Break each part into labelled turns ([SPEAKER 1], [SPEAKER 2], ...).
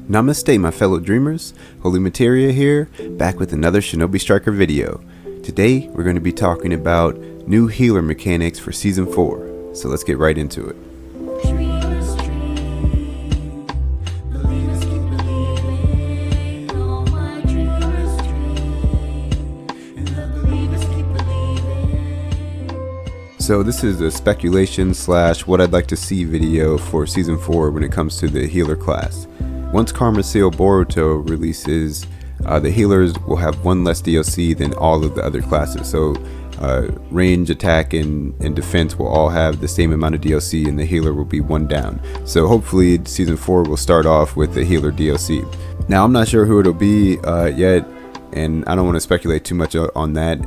[SPEAKER 1] Namaste my fellow dreamers, Holy Materia here, back with another Shinobi Striker video. Today we're going to be talking about new healer mechanics for Season 4, so let's get right into it. So this is a speculation / what I'd like to see video for Season 4 when it comes to the healer class. Once Karma Seal Boruto releases, the healers will have one less DLC than all of the other classes. So range, attack, and defense will all have the same amount of DLC, and the healer will be one down. So hopefully Season 4 will start off with the healer DLC. Now I'm not sure who it'll be yet, and I don't want to speculate too much on that,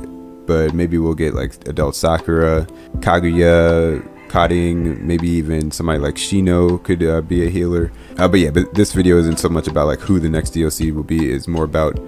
[SPEAKER 1] but maybe we'll get like Adult Sakura, Kaguya, Cutting, maybe even somebody like Shino could be a healer. But this video isn't so much about like who the next DLC will be. It's more about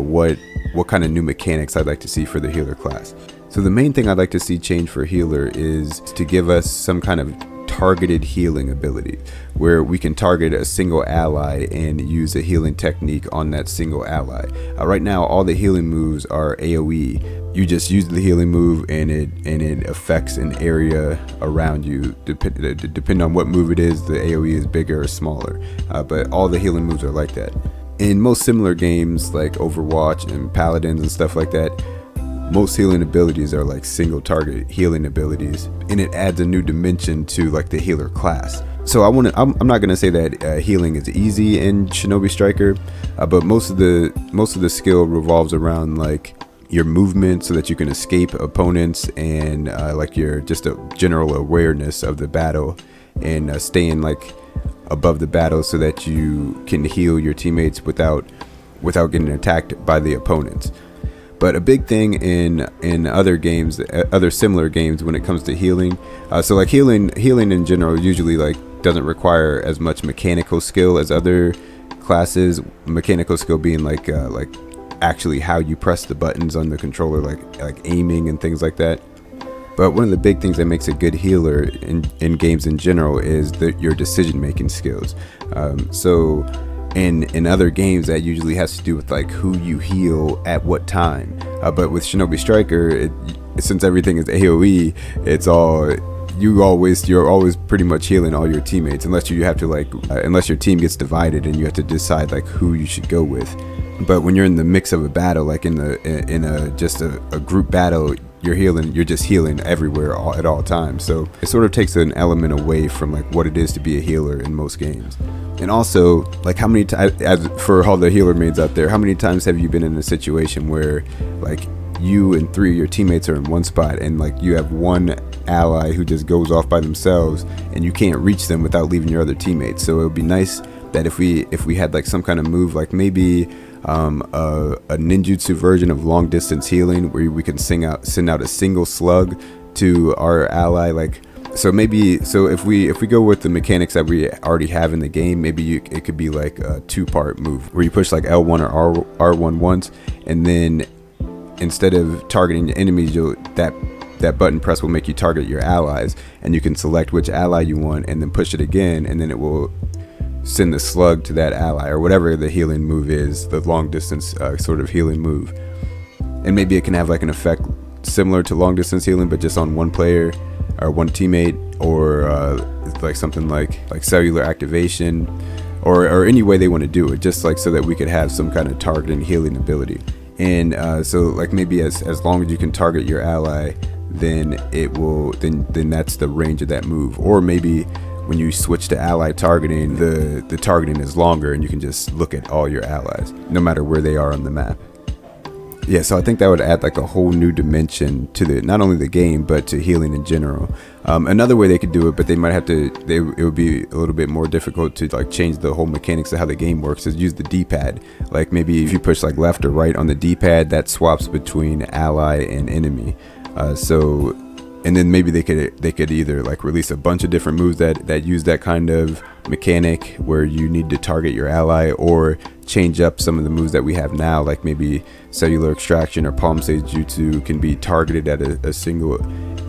[SPEAKER 1] what kind of new mechanics I'd like to see for the healer class. So the main thing I'd like to see change for healer is to give us some kind of targeted healing ability where we can target a single ally and use a healing technique on that single ally. Right now all the healing moves are AoE. You just use the healing move and it affects an area around you. Depending on what move it is, the AoE is bigger or smaller, but all the healing moves are like that. In most similar games like Overwatch and Paladins and stuff like that, most healing abilities are like single target healing abilities, and it adds a new dimension to like the healer class. So I'm not gonna say that healing is easy in Shinobi Striker, but most of the skill revolves around like your movement so that you can escape opponents, and like your just a general awareness of the battle, and staying like above the battle so that you can heal your teammates without getting attacked by the opponents. But a big thing in other games, other similar games, when it comes to healing, so like healing in general usually like doesn't require as much mechanical skill as other classes. Mechanical skill being like actually how you press the buttons on the controller, like aiming and things like that. But one of the big things that makes a good healer in games in general is your decision making skills. So in other games that usually has to do with like who you heal at what time, but with Shinobi Striker, since everything is AoE, it's all you're always pretty much healing all your teammates, unless you have to unless your team gets divided and you have to decide like who you should go with. But when you're in the mix of a battle, like in a group battle, you're just healing everywhere at all times. So it sort of takes an element away from like what it is to be a healer in most games. And also, like, how many times, as for all the healer maids out there, how many times have you been in a situation where like you and 3 of your teammates are in one spot, and like you have one ally who just goes off by themselves and you can't reach them without leaving your other teammates? So it would be nice that if we had like some kind of move, like maybe a ninjutsu version of long distance healing, where we can send out a single slug to our ally. Like, so if we go with the mechanics that we already have in the game, maybe it could be like a 2-part move where you push like L1 or R1 once, and then instead of targeting the enemies, that button press will make you target your allies, and you can select which ally you want and then push it again, and then it will send the slug to that ally, or whatever the healing move is, the long distance sort of healing move. And maybe it can have like an effect similar to long distance healing, but just on one player or one teammate, or like something like cellular activation, or any way they want to do it, just like so that we could have some kind of targeting healing ability. And so like maybe as long as you can target your ally, then then that's the range of that move. Or maybe when you switch to ally targeting, the targeting is longer and you can just look at all your allies no matter where they are on the map. Yeah, so I think that would add like a whole new dimension to not only the game, but to healing in general. Another way they could do it, but they might have to, it would be a little bit more difficult to like change the whole mechanics of how the game works, is use the D-pad. Like maybe if you push like left or right on the D-pad, that swaps between ally and enemy. And then maybe they could either like release a bunch of different moves that use that kind of mechanic where you need to target your ally, or change up some of the moves that we have now, like maybe cellular extraction or palm sage jutsu can be targeted at a single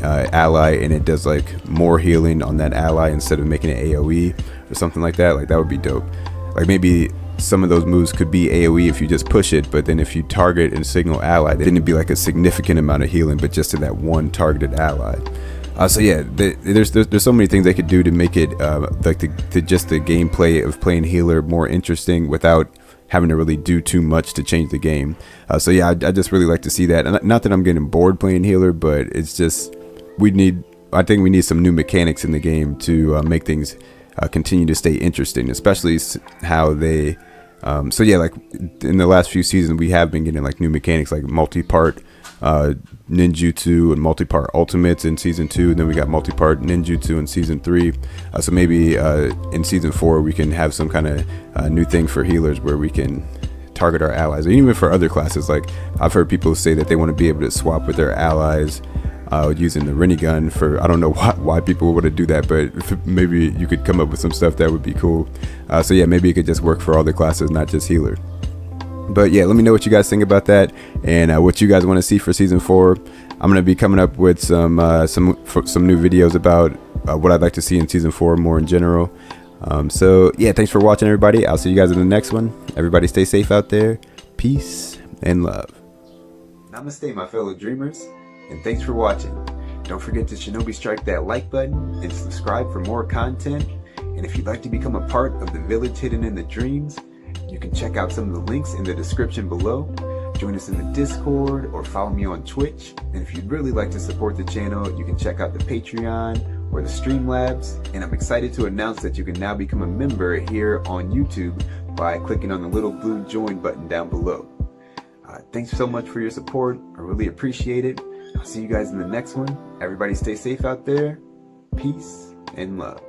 [SPEAKER 1] ally, and it does like more healing on that ally instead of making it AoE or something like that. Like that would be dope. Like maybe some of those moves could be AoE if you just push it, but then if you target and signal ally, then it'd be like a significant amount of healing, but just to that one targeted ally. So yeah, there's so many things they could do to make it like just the gameplay of playing healer more interesting without having to really do too much to change the game. So yeah, I just really like to see that. And not that I'm getting bored playing healer, but it's just I think we need some new mechanics in the game to make things continue to stay interesting, especially how they so yeah, like in the last few seasons we have been getting like new mechanics like multi-part ninjutsu and multi-part ultimates in season 2, and then we got multi-part ninjutsu in season 3. So maybe in season 4 we can have some kind of new thing for healers where we can target our allies, and even for other classes. Like I've heard people say that they want to be able to swap with their allies using the Rinnegan. For I don't know why people would want to do that, but maybe you could come up with some stuff that would be cool. So yeah, maybe it could just work for all the classes, not just healer. But yeah, let me know what you guys think about that, and what you guys want to see for season 4. I'm gonna be coming up with some new videos about what I'd like to see in season 4 more in general. So yeah, thanks for watching, everybody. I'll see you guys in the next one. Everybody stay safe out there. Peace and love. Namaste, my fellow dreamers, and thanks for watching. Don't forget to Shinobi strike that like button and subscribe for more content. And if you'd like to become a part of the village hidden in the dreams, you can check out some of the links in the description below. Join us in the Discord or follow me on Twitch. And if you'd really like to support the channel, you can check out the Patreon or the Streamlabs. And I'm excited to announce that you can now become a member here on YouTube by clicking on the little blue join button down below. Thanks so much for your support. I really appreciate it. I'll see you guys in the next one. Everybody stay safe out there. Peace and love.